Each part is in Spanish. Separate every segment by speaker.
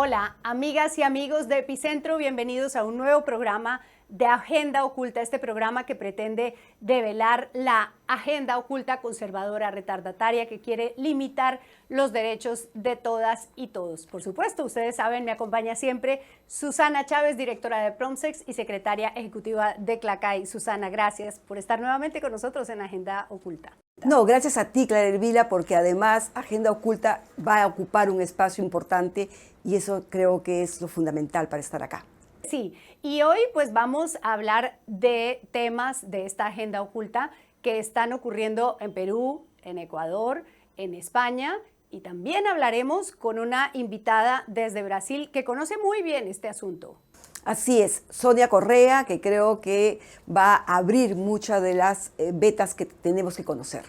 Speaker 1: Hola, amigas y amigos de Epicentro, bienvenidos a un nuevo programa de Agenda Oculta, este programa que pretende develar la agenda oculta conservadora retardataria que quiere limitar los derechos de todas y todos. Por supuesto, ustedes saben, me acompaña siempre Susana Chávez, directora de Promsex y secretaria ejecutiva de CLACAI. Susana, gracias por estar nuevamente con nosotros en Agenda Oculta.
Speaker 2: No, gracias a ti, Clara Elvira, porque además Agenda Oculta va a ocupar un espacio importante y eso creo que es lo fundamental para estar acá.
Speaker 1: Sí, y hoy pues vamos a hablar de temas de esta agenda oculta que están ocurriendo en Perú, en Ecuador, en España, y también hablaremos con una invitada desde Brasil que conoce muy bien este asunto.
Speaker 2: Así es, Sonia Correa, que creo que va a abrir muchas de las vetas que tenemos que conocer.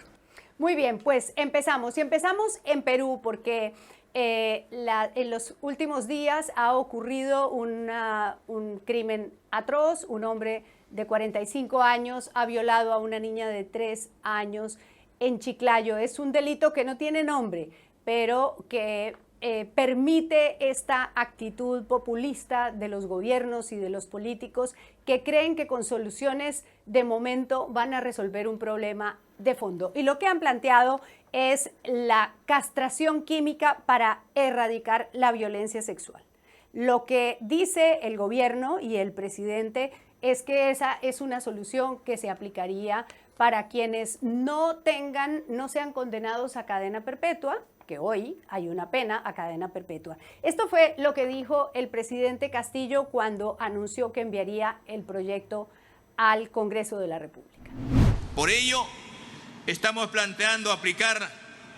Speaker 1: Muy bien, pues empezamos. Y empezamos en Perú porque en los últimos días ha ocurrido un crimen atroz. Un hombre de 45 años ha violado a una niña de 3 años en Chiclayo. Es un delito que no tiene nombre, pero que permite esta actitud populista de los gobiernos y de los políticos que creen que con soluciones de momento van a resolver un problema de fondo. Y lo que han planteado es la castración química para erradicar la violencia sexual. Lo que dice el gobierno y el presidente es que esa es una solución que se aplicaría para quienes no sean condenados a cadena perpetua, que hoy hay una pena a cadena perpetua. Esto fue lo que dijo el presidente Castillo cuando anunció que enviaría el proyecto al Congreso de la República.
Speaker 3: Por ello, estamos planteando aplicar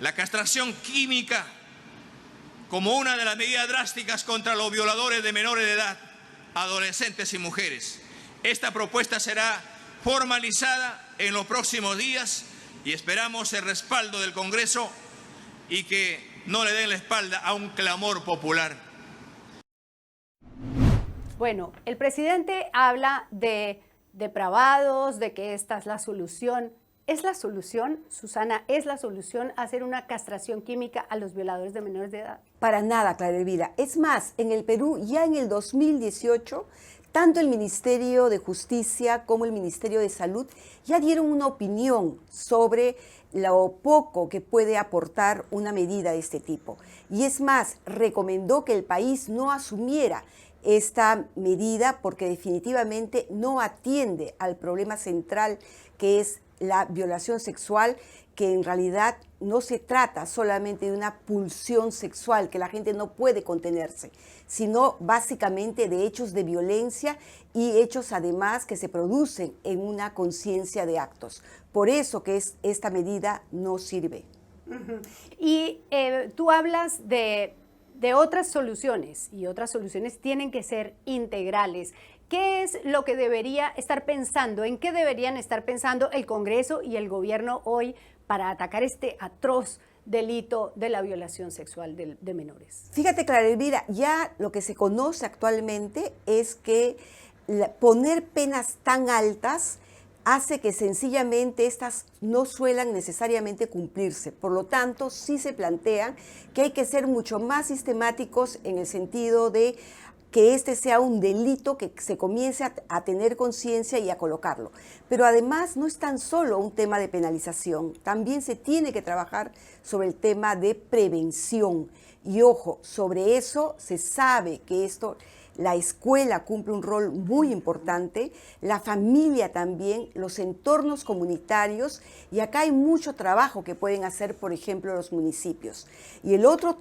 Speaker 3: la castración química como una de las medidas drásticas contra los violadores de menores de edad, adolescentes y mujeres. Esta propuesta será formalizada en los próximos días y esperamos el respaldo del Congreso y que no le den la espalda a un clamor popular.
Speaker 1: Bueno, el presidente habla de depravados, de que esta es la solución. ¿Es la solución, Susana, es la solución hacer una castración química a los violadores de menores de edad?
Speaker 2: Para nada, Clara Elvira. Es más, en el Perú ya en el 2018, tanto el Ministerio de Justicia como el Ministerio de Salud ya dieron una opinión sobre lo poco que puede aportar una medida de este tipo. Y es más, recomendó que el país no asumiera esta medida porque definitivamente no atiende al problema central que es la violación sexual, que en realidad no se trata solamente de una pulsión sexual, que la gente no puede contenerse, sino básicamente de hechos de violencia y hechos además que se producen en una conciencia de actos. Por eso que esta medida no sirve.
Speaker 1: Y tú hablas de otras soluciones, y otras soluciones tienen que ser integrales. ¿Qué es lo que debería estar pensando? ¿En qué deberían estar pensando el Congreso y el gobierno hoy para atacar este atroz delito de la violación sexual de menores?
Speaker 2: Fíjate, Clara Elvira, ya lo que se conoce actualmente es que poner penas tan altas hace que sencillamente estas no suelan necesariamente cumplirse. Por lo tanto, sí se plantean que hay que ser mucho más sistemáticos en el sentido de que este sea un delito, que se comience a tener conciencia y a colocarlo. Pero además no es tan solo un tema de penalización, también se tiene que trabajar sobre el tema de prevención. Y ojo, sobre eso se sabe que la escuela cumple un rol muy importante, la familia también, los entornos comunitarios, y acá hay mucho trabajo que pueden hacer, por ejemplo, los municipios. Y el otro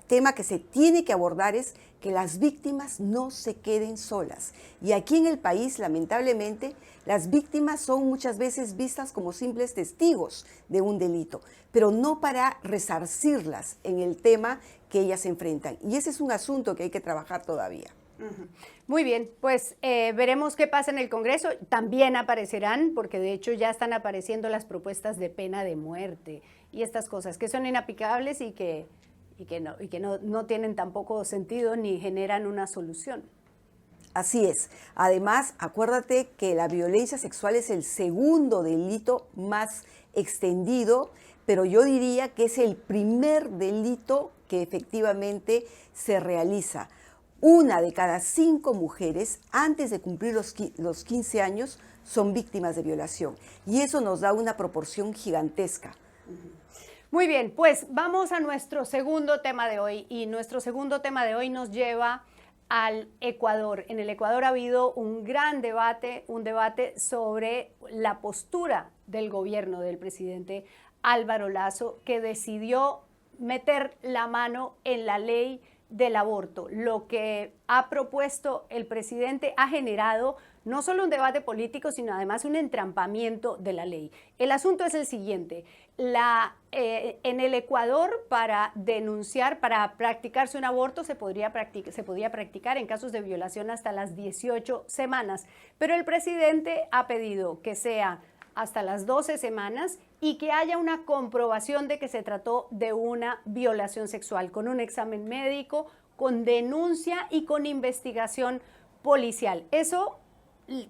Speaker 2: tema que se tiene que abordar es que las víctimas no se queden solas. Y aquí en el país, lamentablemente, las víctimas son muchas veces vistas como simples testigos de un delito, pero no para resarcirlas en el tema que ellas enfrentan. Y ese es un asunto que hay que trabajar todavía.
Speaker 1: Muy bien, pues veremos qué pasa en el Congreso. También aparecerán, porque de hecho ya están apareciendo las propuestas de pena de muerte y estas cosas que son inaplicables y que no tienen tampoco sentido ni generan una solución.
Speaker 2: Así es. Además, acuérdate que la violencia sexual es el segundo delito más extendido, pero yo diría que es el primer delito que efectivamente se realiza. 1 de cada 5 mujeres antes de cumplir los 15 años son víctimas de violación. Y eso nos da una proporción gigantesca.
Speaker 1: Muy bien, pues vamos a nuestro segundo tema de hoy. Y nuestro segundo tema de hoy nos lleva al Ecuador. En el Ecuador ha habido un gran debate, un debate sobre la postura del gobierno del presidente Álvaro Lasso, que decidió meter la mano en la ley del aborto. Lo que ha propuesto el presidente ha generado no solo un debate político, sino además un entrampamiento de la ley. El asunto es el siguiente. En el Ecuador, para denunciar, para practicarse un aborto, se podía practicar en casos de violación hasta las 18 semanas. Pero el presidente ha pedido que sea hasta las 12 semanas y que haya una comprobación de que se trató de una violación sexual, con un examen médico, con denuncia y con investigación policial. Eso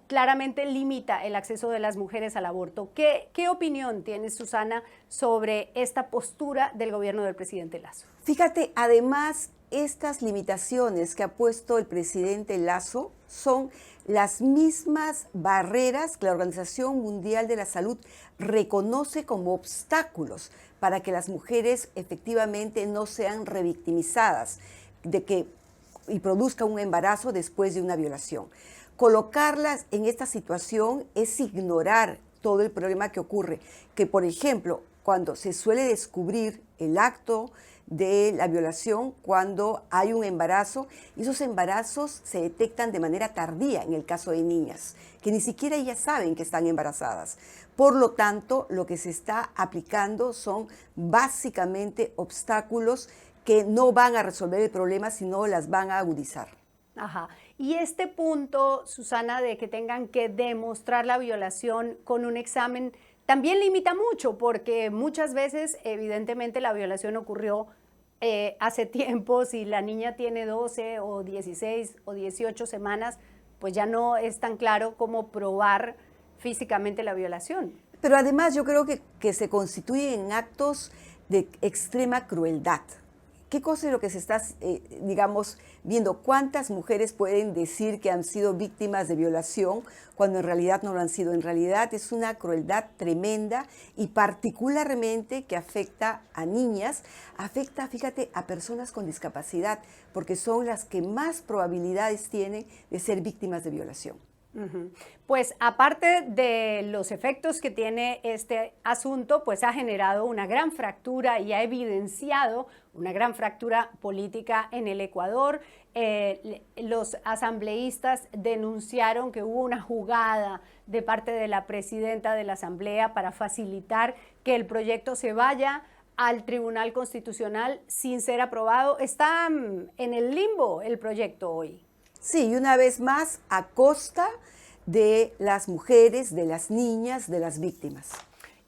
Speaker 1: claramente limita el acceso de las mujeres al aborto. ¿Qué opinión tiene Susana sobre esta postura del gobierno del presidente Lasso?
Speaker 2: Fíjate, además, estas limitaciones que ha puesto el presidente Lasso son las mismas barreras que la Organización Mundial de la Salud reconoce como obstáculos para que las mujeres efectivamente no sean revictimizadas y produzcan un embarazo después de una violación. Colocarlas en esta situación es ignorar todo el problema que ocurre, que por ejemplo, cuando se suele descubrir el acto de la violación, cuando hay un embarazo, esos embarazos se detectan de manera tardía en el caso de niñas, que ni siquiera ellas saben que están embarazadas. Por lo tanto, lo que se está aplicando son básicamente obstáculos que no van a resolver el problema, sino las van a agudizar.
Speaker 1: Ajá. Y este punto, Susana, de que tengan que demostrar la violación con un examen, también limita mucho, porque muchas veces, evidentemente, la violación ocurrió hace tiempo. Si la niña tiene 12 o 16 o 18 semanas, pues ya no es tan claro cómo probar físicamente la violación.
Speaker 2: Pero además yo creo que se constituyen actos de extrema crueldad. ¿Qué cosa es lo que se está, viendo? ¿Cuántas mujeres pueden decir que han sido víctimas de violación cuando en realidad no lo han sido? En realidad es una crueldad tremenda y particularmente que afecta a niñas, afecta, fíjate, a personas con discapacidad, porque son las que más probabilidades tienen de ser víctimas de violación.
Speaker 1: Pues aparte de los efectos que tiene este asunto, pues ha generado una gran fractura y ha evidenciado una gran fractura política en el Ecuador. Los asambleístas denunciaron que hubo una jugada de parte de la presidenta de la Asamblea para facilitar que el proyecto se vaya al Tribunal Constitucional sin ser aprobado. Está en el limbo el proyecto hoy.
Speaker 2: Sí, y una vez más a costa de las mujeres, de las niñas, de las víctimas.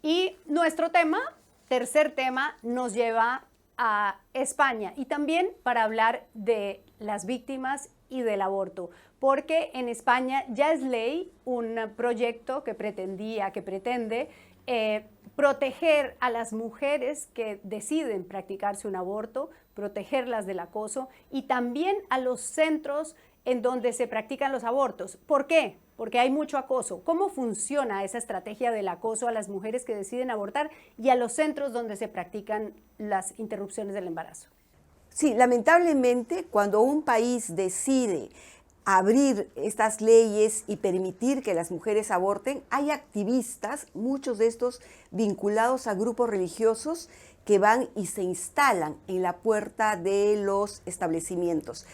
Speaker 1: Y nuestro tema, tercer tema, nos lleva a España y también para hablar de las víctimas y del aborto, porque en España ya es ley un proyecto que pretende proteger a las mujeres que deciden practicarse un aborto, protegerlas del acoso y también a los centros en donde se practican los abortos. ¿Por qué? Porque hay mucho acoso. ¿Cómo funciona esa estrategia del acoso a las mujeres que deciden abortar y a los centros donde se practican las interrupciones del embarazo?
Speaker 2: Sí, lamentablemente, cuando un país decide abrir estas leyes y permitir que las mujeres aborten, hay activistas, muchos de estos vinculados a grupos religiosos, que van y se instalan en la puerta de los establecimientos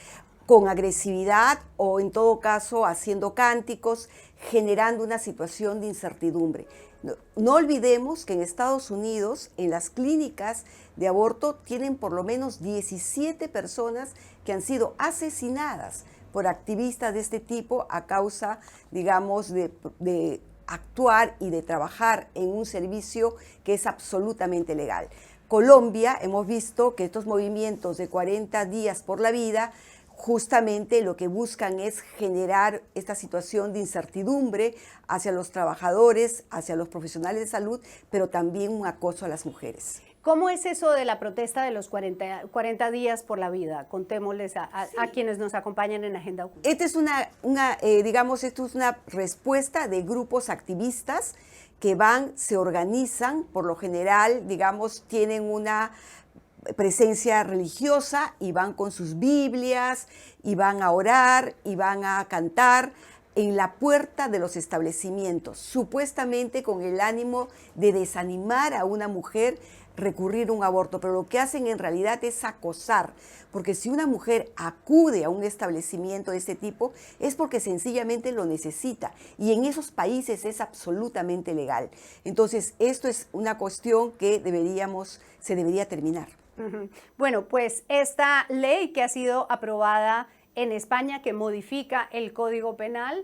Speaker 2: con agresividad o en todo caso haciendo cánticos, generando una situación de incertidumbre. No olvidemos que en Estados Unidos, en las clínicas de aborto, tienen por lo menos 17 personas que han sido asesinadas por activistas de este tipo a causa, digamos, de actuar y de trabajar en un servicio que es absolutamente legal. Colombia, hemos visto que estos movimientos de 40 días por la vida justamente lo que buscan es generar esta situación de incertidumbre hacia los trabajadores, hacia los profesionales de salud, pero también un acoso a las mujeres.
Speaker 1: ¿Cómo es eso de la protesta de los 40 días por la vida? Contémosles a quienes nos acompañan en Agenda Oculta.
Speaker 2: Esta es digamos, esto es una respuesta de grupos activistas que se organizan, por lo general, digamos, tienen una presencia religiosa y van con sus Biblias y van a orar y van a cantar en la puerta de los establecimientos, supuestamente con el ánimo de desanimar a una mujer recurrir a un aborto, pero lo que hacen en realidad es acosar, porque si una mujer acude a un establecimiento de este tipo es porque sencillamente lo necesita, y en esos países es absolutamente legal. Entonces, esto es una cuestión que se debería terminar.
Speaker 1: Bueno, pues esta ley que ha sido aprobada en España, que modifica el Código Penal,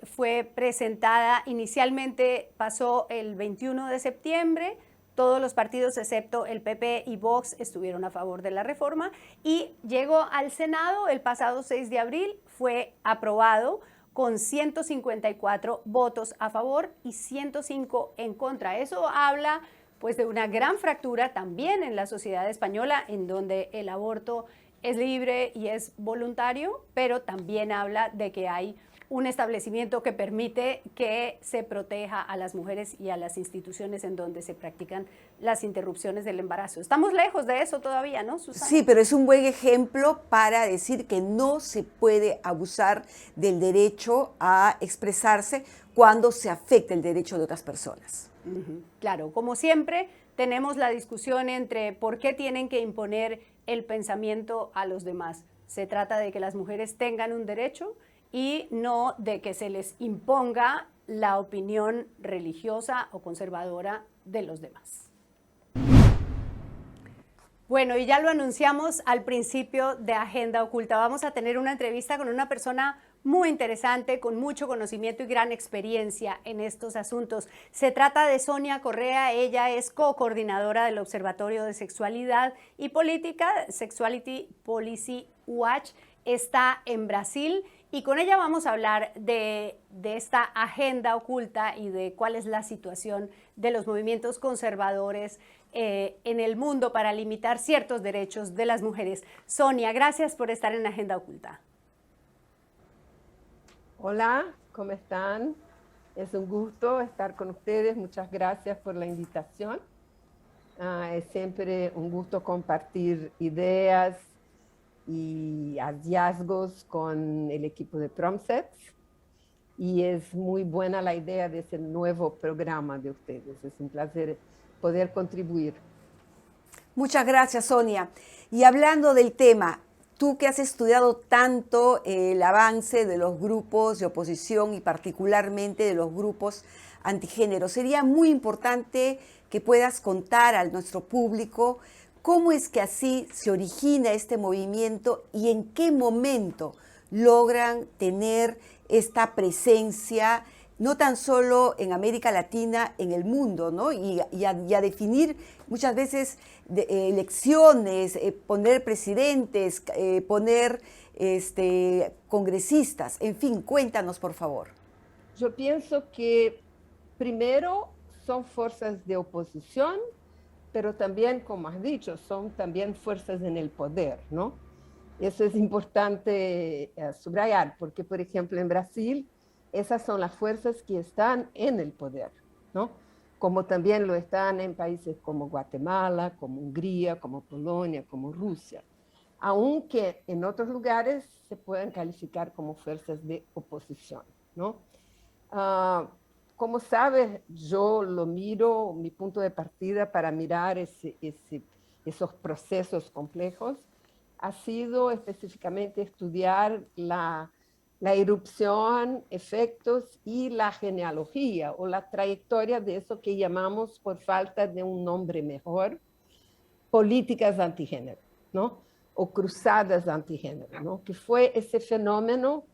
Speaker 1: fue presentada inicialmente, pasó el 21 de septiembre, todos los partidos excepto el PP y Vox estuvieron a favor de la reforma y llegó al Senado el pasado 6 de abril, fue aprobado con 154 votos a favor y 105 en contra. Eso habla pues de una gran fractura también en la sociedad española, en donde el aborto es libre y es voluntario, pero también habla de que hay un establecimiento que permite que se proteja a las mujeres y a las instituciones en donde se practican las interrupciones del embarazo. Estamos lejos de eso todavía, ¿no, Susana?
Speaker 2: Sí, pero es un buen ejemplo para decir que no se puede abusar del derecho a expresarse cuando se afecta el derecho de otras personas.
Speaker 1: Claro, como siempre, tenemos la discusión entre por qué tienen que imponer el pensamiento a los demás. Se trata de que las mujeres tengan un derecho y no de que se les imponga la opinión religiosa o conservadora de los demás. Bueno, y ya lo anunciamos al principio de Agenda Oculta. Vamos a tener una entrevista con una persona muy interesante, con mucho conocimiento y gran experiencia en estos asuntos. Se trata de Sonia Correa, ella es co-coordinadora del Observatorio de Sexualidad y Política, Sexuality Policy Watch, está en Brasil y con ella vamos a hablar de esta agenda oculta y de cuál es la situación de los movimientos conservadores en el mundo para limitar ciertos derechos de las mujeres. Sonia, gracias por estar en Agenda Oculta.
Speaker 4: Hola, ¿cómo están? Es un gusto estar con ustedes. Muchas gracias por la invitación. Es siempre un gusto compartir ideas y hallazgos con el equipo de PROMSEX. Y es muy buena la idea de ese nuevo programa de ustedes. Es un placer poder contribuir.
Speaker 2: Muchas gracias, Sonia. Y hablando del tema, tú que has estudiado tanto el avance de los grupos de oposición y particularmente de los grupos antigénero, sería muy importante que puedas contar a nuestro público cómo es que así se origina este movimiento y en qué momento logran tener esta presencia, no tan solo en América Latina, en el mundo, ¿no? Y a definir muchas veces elecciones, poner presidentes, poner congresistas, en fin, cuéntanos, por favor.
Speaker 4: Yo pienso que primero son fuerzas de oposición, pero también, como has dicho, son también fuerzas en el poder, ¿no? Eso es importante subrayar, porque, por ejemplo, en Brasil, esas son las fuerzas que están en el poder, ¿no? Como también lo están en países como Guatemala, como Hungría, como Polonia, como Rusia, aunque en otros lugares se pueden calificar como fuerzas de oposición, ¿no? Como sabes, yo lo miro, mi punto de partida para mirar esos procesos complejos ha sido específicamente estudiar la erupción, efectos y la genealogía o la trayectoria de eso que llamamos, por falta de un nombre mejor, políticas antigénero, ¿no? O cruzadas antigénero, ¿no? Que fue ese fenómeno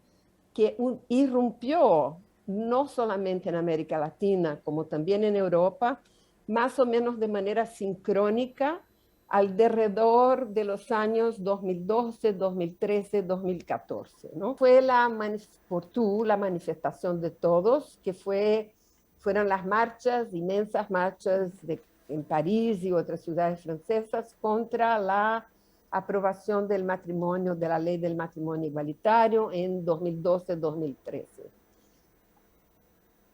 Speaker 4: que irrumpió no solamente en América Latina, como también en Europa, más o menos de manera sincrónica alrededor de los años 2012, 2013, 2014, ¿no? Fue la manifestación de todos, que fueron las marchas, inmensas marchas de en París y otras ciudades francesas contra la aprobación del matrimonio, de la ley del matrimonio igualitario en 2012-2013.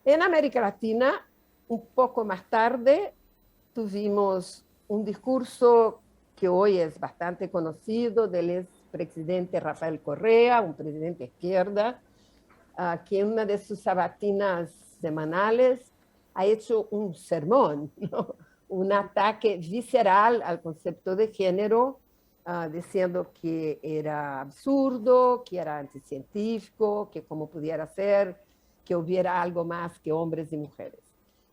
Speaker 4: En América Latina, un poco más tarde, tuvimos un discurso que hoy es bastante conocido del expresidente Rafael Correa, un presidente de izquierda, que en una de sus sabatinas semanales ha hecho un sermón, ¿no? Un ataque visceral al concepto de género, diciendo que era absurdo, que era anticientífico, que cómo pudiera ser que hubiera algo más que hombres y mujeres.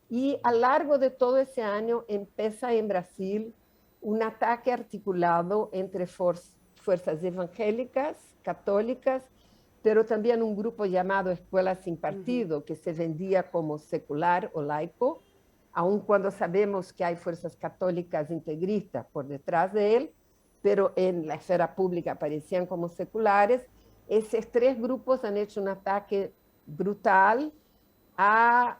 Speaker 4: Y a lo largo de todo ese año empieza en Brasil un ataque articulado entre fuerzas evangélicas, católicas, pero también un grupo llamado Escuela Sin Partido, que se vendía como secular o laico, aun cuando sabemos que hay fuerzas católicas integristas por detrás de él, pero en la esfera pública aparecían como seculares. Esos tres grupos han hecho un ataque brutal a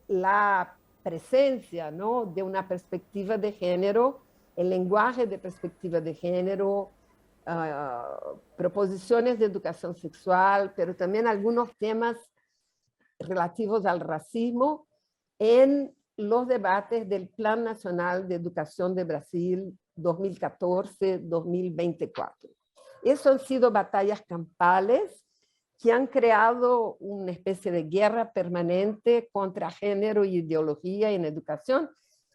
Speaker 4: la presencia, ¿no?, de una perspectiva de género, el lenguaje de perspectiva de género, proposiciones de educación sexual, pero también algunos temas relativos al racismo en los debates del Plan Nacional de Educación de Brasil 2014-2024. Eso han sido batallas campales que han creado una especie de guerra permanente contra género y ideología en educación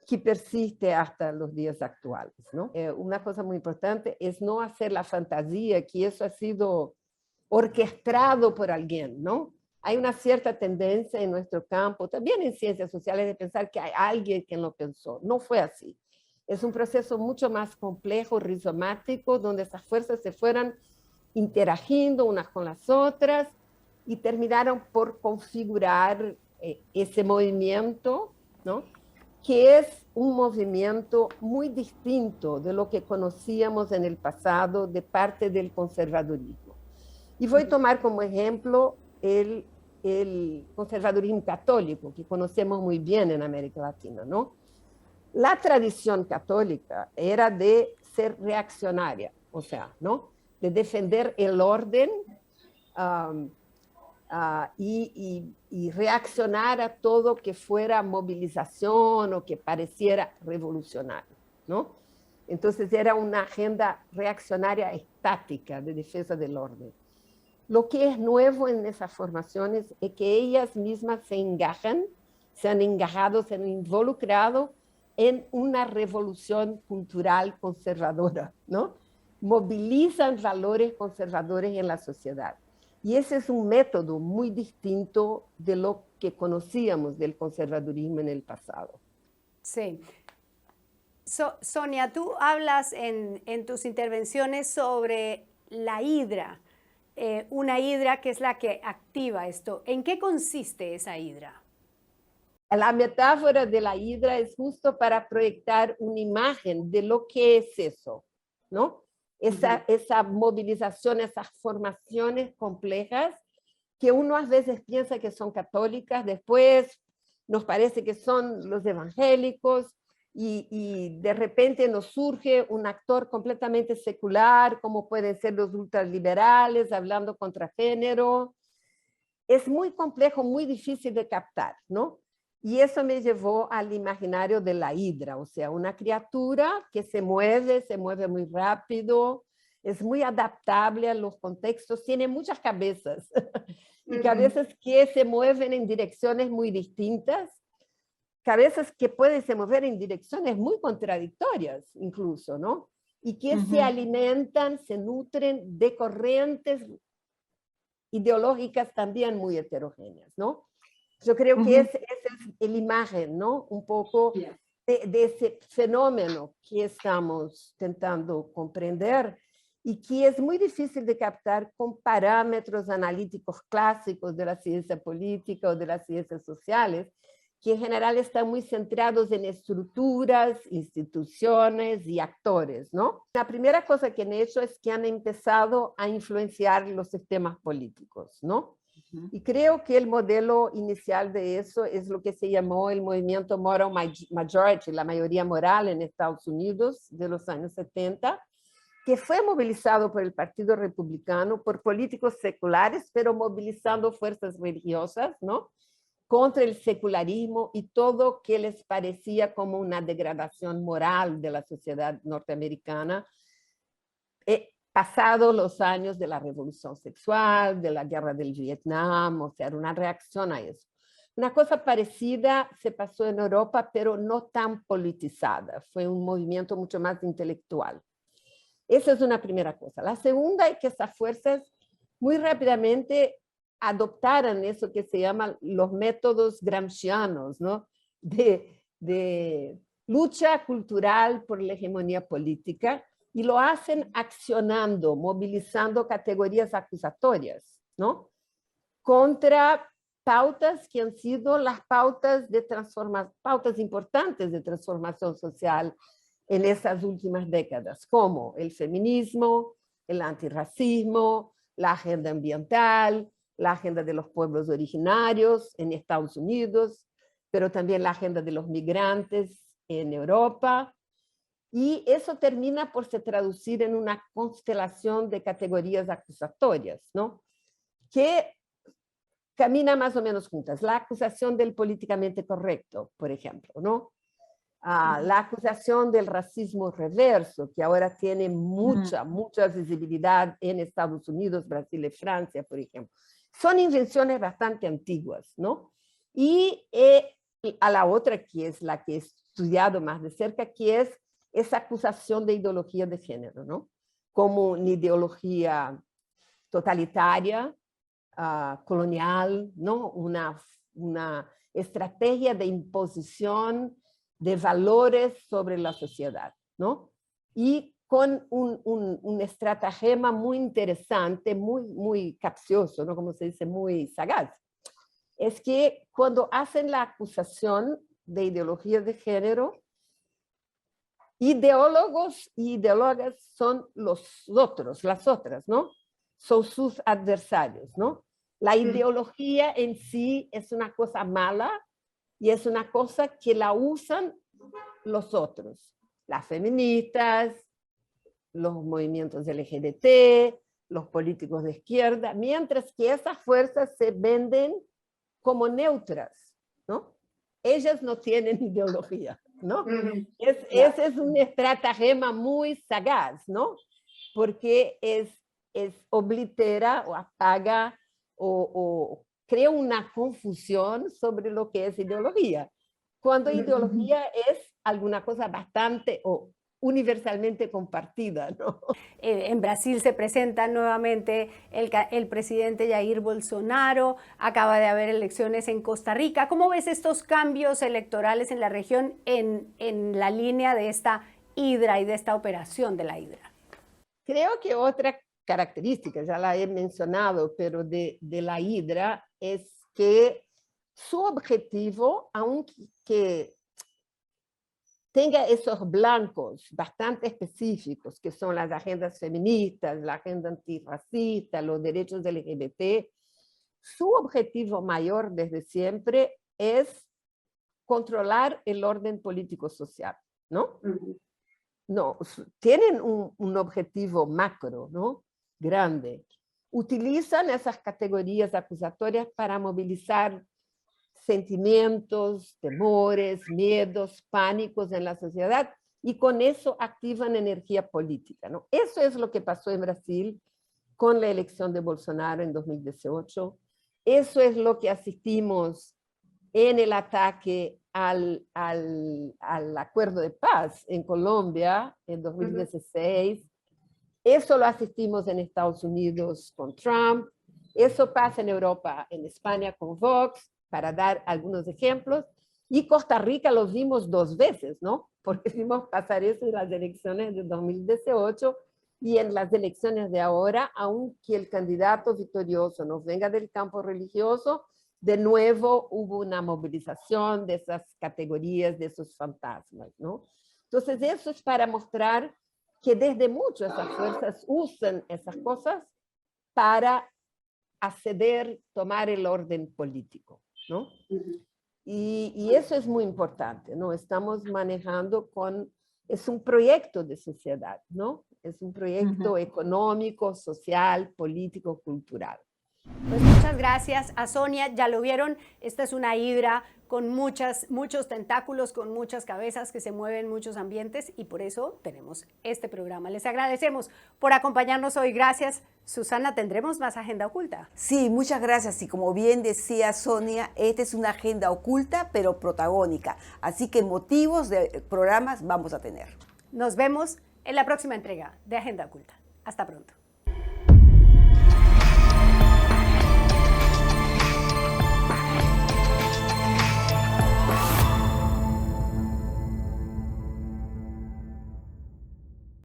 Speaker 4: que persiste hasta los días actuales, ¿no? Una cosa muy importante es no hacer la fantasía que eso ha sido orquestado por alguien, ¿no? Hay una cierta tendencia en nuestro campo, también en ciencias sociales, de pensar que hay alguien que lo pensó. No fue así. Es un proceso mucho más complejo, rizomático, donde esas fuerzas se fueran interagiendo unas con las otras y terminaron por configurar ese movimiento, ¿no?, que es un movimiento muy distinto de lo que conocíamos en el pasado de parte del conservadurismo. Y voy a tomar como ejemplo el conservadurismo católico, que conocemos muy bien en América Latina, ¿no? La tradición católica era de ser reaccionaria, o sea, ¿no?, de defender el orden y reaccionar a todo que fuera movilización o que pareciera revolucionario, ¿no? Entonces era una agenda reaccionaria estática de defensa del orden. Lo que es nuevo en esas formaciones es que ellas mismas se engajan, se han engajado, se han involucrado en una revolución cultural conservadora, ¿no? Movilizan valores conservadores en la sociedad. Y ese es un método muy distinto de lo que conocíamos del conservadurismo en el pasado.
Speaker 1: Sí. Sonia, tú hablas en tus intervenciones sobre la hidra, una hidra que es la que activa esto. ¿En qué consiste esa hidra?
Speaker 4: La metáfora de la hidra es justo para proyectar una imagen de lo que es eso, ¿no? Esa movilización, esas formaciones complejas que uno a veces piensa que son católicas, después nos parece que son los evangélicos y de repente nos surge un actor completamente secular, como pueden ser los ultraliberales hablando contra género. Es muy complejo, muy difícil de captar, ¿no? Y eso me llevó al imaginario de la hidra, o sea, una criatura que se mueve muy rápido, es muy adaptable a los contextos, tiene muchas cabezas, y cabezas que se mueven en direcciones muy distintas, cabezas que pueden se mover en direcciones muy contradictorias incluso, ¿no? Y que se alimentan, se nutren de corrientes ideológicas también muy heterogéneas, ¿no? Yo creo que esa es la imagen, ¿no?, un poco de ese fenómeno que estamos intentando comprender y que es muy difícil de captar con parámetros analíticos clásicos de la ciencia política o de las ciencias sociales, que en general están muy centrados en estructuras, instituciones y actores, ¿no? La primera cosa que han hecho es que han empezado a influenciar los sistemas políticos, ¿no? Y creo que el modelo inicial de eso es lo que se llamó el movimiento Moral Majority, la mayoría moral en Estados Unidos de los años 70, que fue movilizado por el Partido Republicano, por políticos seculares, pero movilizando fuerzas religiosas, ¿no?, contra el secularismo y todo que les parecía como una degradación moral de la sociedad norteamericana, pasado los años de la revolución sexual, de la guerra del Vietnam, o sea, era una reacción a eso. Una cosa parecida se pasó en Europa, pero no tan politizada, fue un movimiento mucho más intelectual. Esa es una primera cosa. La segunda es que esas fuerzas muy rápidamente adoptaran eso que se llaman los métodos gramscianos, ¿no?, de lucha cultural por la hegemonía política, y lo hacen accionando, movilizando categorías acusatorias, ¿no?, contra pautas que han sido las pautas pautas importantes de transformación social en esas últimas décadas, como el feminismo, el antirracismo, la agenda ambiental, la agenda de los pueblos originarios en Estados Unidos, pero también la agenda de los migrantes en Europa. Y eso termina por se traducir en una constelación de categorías acusatorias, ¿no?, que camina más o menos juntas. La acusación del políticamente correcto, por ejemplo, ¿no? La acusación del racismo reverso, que ahora tiene mucha visibilidad en Estados Unidos, Brasil y Francia, por ejemplo. Son invenciones bastante antiguas, ¿no? Y a la otra, que es la que he estudiado más de cerca, que es esa acusación de ideología de género, ¿no?, como una ideología totalitaria, colonial, ¿no?, una estrategia de imposición de valores sobre la sociedad, ¿no?, y con un estratagema muy interesante, muy capcioso, ¿no?, como se dice, muy sagaz. Es que cuando hacen la acusación de ideología de género, ideólogos y ideólogas son los otros, las otras, ¿no?, son sus adversarios, ¿no? La ideología en sí es una cosa mala y es una cosa que la usan los otros, las feministas, los movimientos LGBT, los políticos de izquierda, mientras que esas fuerzas se venden como neutras, ¿no? Ellas no tienen ideología, ¿no? Ese es un estratagema muy sagaz, ¿no? Porque oblitera o apaga o crea una confusión sobre lo que es ideología, cuando ideología es alguna cosa bastante o universalmente compartida, ¿no?
Speaker 1: En Brasil se presenta nuevamente el presidente Jair Bolsonaro, acaba de haber elecciones en Costa Rica. ¿Cómo ves estos cambios electorales en la región en la línea de esta hidra y de esta operación de la hidra?
Speaker 4: Creo que otra característica, ya la he mencionado, pero de la hidra es que su objetivo, aunque tenga esos blancos bastante específicos, que son las agendas feministas, la agenda antirracista, los derechos LGBT, su objetivo mayor desde siempre es controlar el orden político-social, ¿no? No, tienen un objetivo macro, ¿no?, grande. Utilizan esas categorías acusatorias para movilizar sentimientos, temores, miedos, pánicos en la sociedad, y con eso activan energía política, ¿no? Eso es lo que pasó en Brasil con la elección de Bolsonaro en 2018. Eso es lo que asistimos en el ataque al acuerdo de paz en Colombia en 2016. Eso lo asistimos en Estados Unidos con Trump. Eso pasa en Europa, en España con Vox, para dar algunos ejemplos. Y Costa Rica lo vimos 2 veces, ¿no? Porque vimos pasar eso en las elecciones de 2018 y en las elecciones de ahora, aunque el candidato victorioso no venga del campo religioso, de nuevo hubo una movilización de esas categorías, de esos fantasmas, ¿no? Entonces eso es para mostrar que desde mucho esas fuerzas usan esas cosas para acceder, tomar el orden político, ¿no? Y eso es muy importante, ¿no? Estamos manejando es un proyecto de sociedad, ¿no? Es un proyecto económico, social, político, cultural.
Speaker 1: Pues muchas gracias a Sonia, ya lo vieron, esta es una hidra con muchos tentáculos, con muchas cabezas que se mueven en muchos ambientes y por eso tenemos este programa. Les agradecemos por acompañarnos hoy. Gracias. Susana, ¿tendremos más Agenda Oculta?
Speaker 2: Sí, muchas gracias. Y como bien decía Sonia, esta es una agenda oculta, pero protagónica. Así que motivos de programas vamos a tener.
Speaker 1: Nos vemos en la próxima entrega de Agenda Oculta. Hasta pronto.